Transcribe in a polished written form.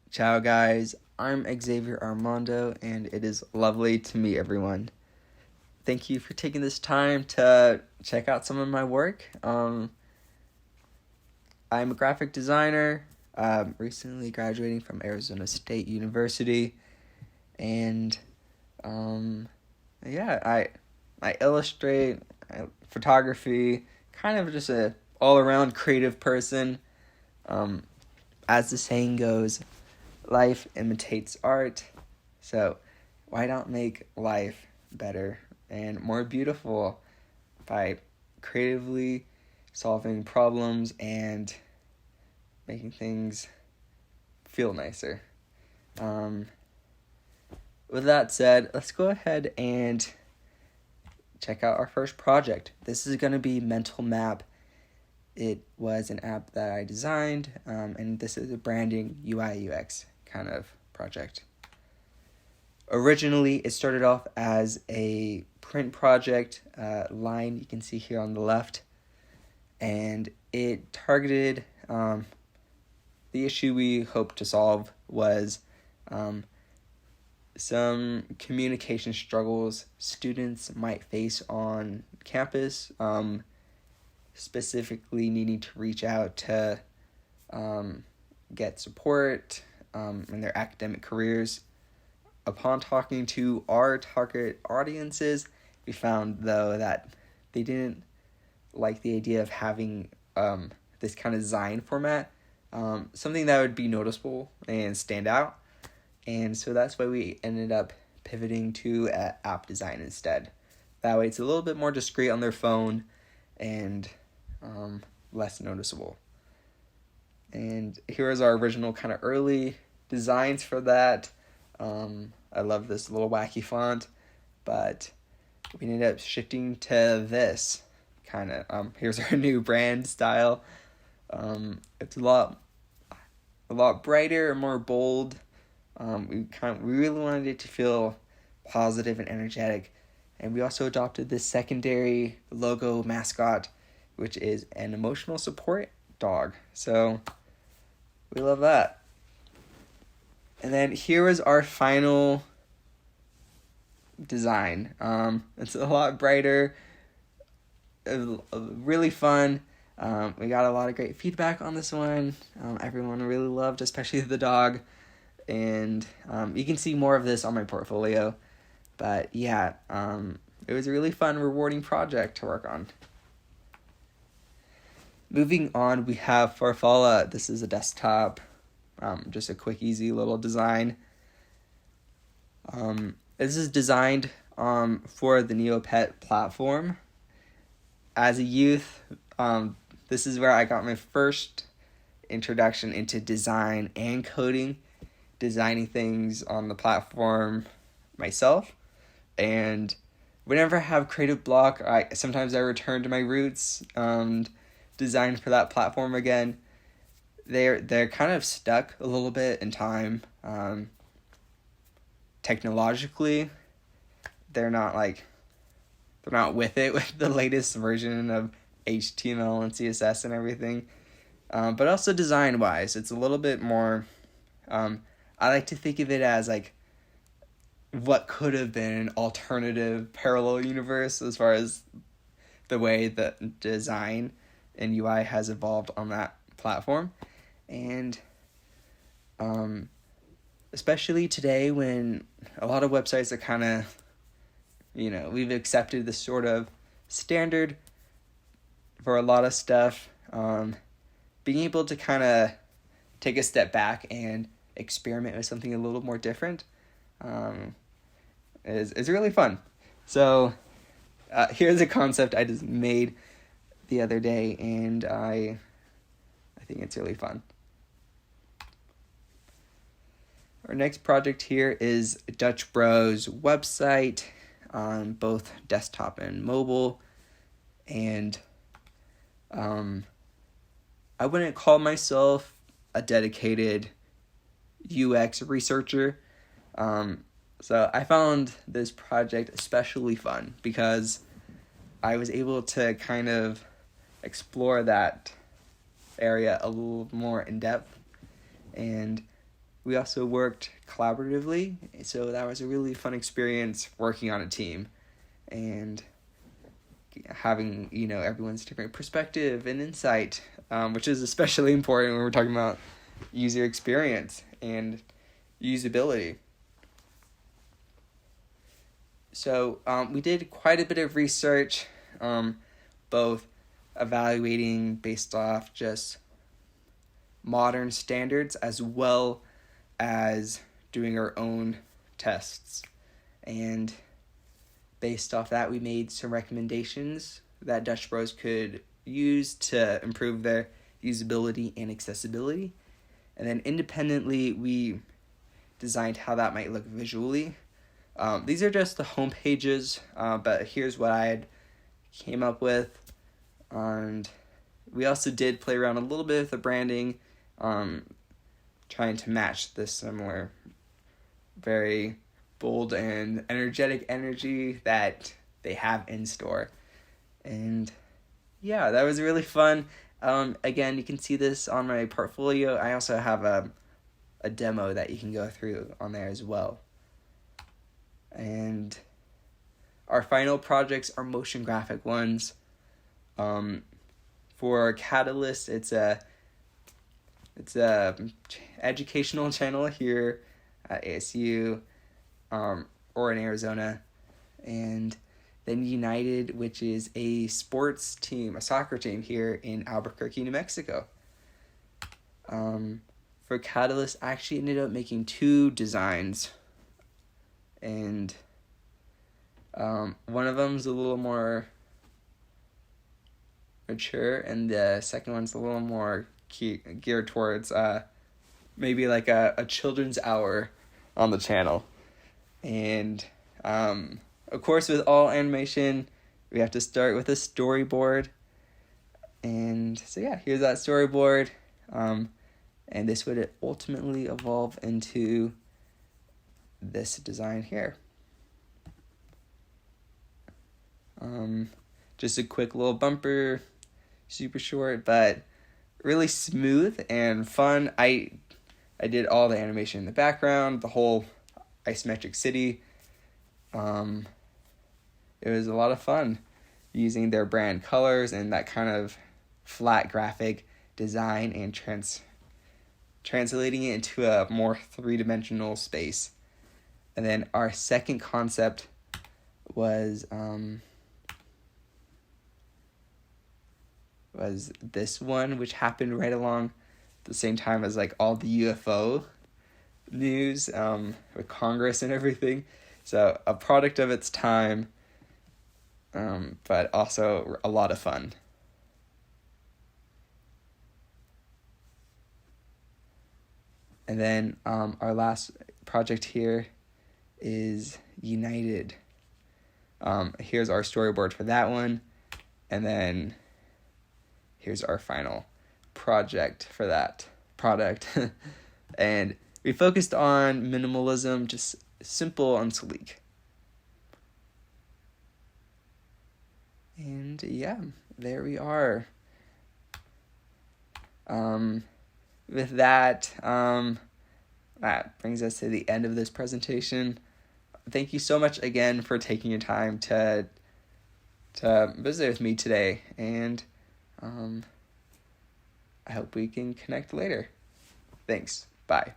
Ciao guys, I'm Xavier Armando and it is lovely to meet everyone. Thank you for taking this time to check out some of my work. I'm a graphic designer, recently graduating from Arizona State University, and I illustrate, photography, kind of just a all-around creative person. As the saying goes, life imitates art, so why not make life better and more beautiful by creatively solving problems and making things feel nicer. With that said, let's go ahead and check out our first project. This is going to be Mental Map. It was an app that I designed, and this is a branding UI UX kind of project. Originally, it started off as a print project line you can see here on the left, and it targeted the issue we hoped to solve was some communication struggles students might face on campus, specifically needing to reach out to get support in their academic careers. Upon talking to our target audiences, we found, though, that they didn't like the idea of having this kind of design format, something that would be noticeable and stand out. And so that's why we ended up pivoting to app design instead. That way it's a little bit more discreet on their phone and less noticeable. And here is our original kind of early designs for that. I love this little wacky font, but we ended up shifting to this kind of, here's our new brand style. It's a lot brighter and more bold. We really wanted it to feel positive and energetic, and we also adopted this secondary logo mascot, which is an emotional support dog. So we love that. And then here is our final design. It's a lot brighter, really fun. We got a lot of great feedback on this one. Everyone really loved, especially the dog. And you can see more of this on my portfolio. But yeah, it was a really fun, rewarding project to work on. Moving on, we have Farfalla. This is a desktop, just a quick, easy little design. This is designed for the Neopet platform. As a youth, this is where I got my first introduction into design and coding, designing things on the platform myself. And whenever I have creative block, sometimes I return to my roots and design for that platform again. They're kind of stuck a little bit in time. Technologically, they're not with it with the latest version of HTML and CSS and everything. But also design wise, it's a little bit more, I like to think of it as like what could have been an alternative parallel universe as far as the way that design and UI has evolved on that platform. And especially today when a lot of websites are kind of, we've accepted this sort of standard for a lot of stuff. Being able to kind of take a step back and experiment with something a little more different is really fun. So here's a concept I just made the other day, and I think it's really fun. Our next project here is Dutch Bros website on both desktop and mobile, and I wouldn't call myself a dedicated UX researcher. So I found this project especially fun because I was able to kind of explore that area a little more in depth, and we also worked collaboratively, so that was a really fun experience working on a team and having, everyone's different perspective and insight, which is especially important when we're talking about user experience and usability. So we did quite a bit of research, both evaluating based off just modern standards as well as doing our own tests. And based off that, we made some recommendations that Dutch Bros could use to improve their usability and accessibility. And then independently, we designed how that might look visually. These are just the home pages, but here's what I had came up with. And we also did play around a little bit with the branding, trying to match this similar, very bold and energetic energy that they have in store. And yeah, that was really fun. Again, you can see this on my portfolio. I also have a demo that you can go through on there as well. And our final projects are motion graphic ones. For Catalyst, it's a educational channel here at ASU, or in Arizona, and then United, which is a sports team, a soccer team here in Albuquerque, New Mexico. For Catalyst, I actually ended up making 2 designs, and one of them's a little more mature, and the second one's a little more geared towards maybe like a children's hour on the channel. And of course, with all animation, we have to start with a storyboard. And so yeah, here's that storyboard. And this would ultimately evolve into this design here. Just a quick little bumper, super short, but really smooth and fun. I did all the animation in the background, the whole isometric city. It was a lot of fun using their brand colors and that kind of flat graphic design and translating it into a more three-dimensional space. And then our second concept was this one, which happened right along the same time as like all the UFO news with Congress and everything. So a product of its time, but also a lot of fun. And then our last project here is United. Here's our storyboard for that one. And then here's our final project for that product. And we focused on minimalism, just simple and sleek. And yeah, there we are. With that, that brings us to the end of this presentation. Thank you so much again for taking your time to visit with me today, and I hope we can connect later. Thanks. Bye.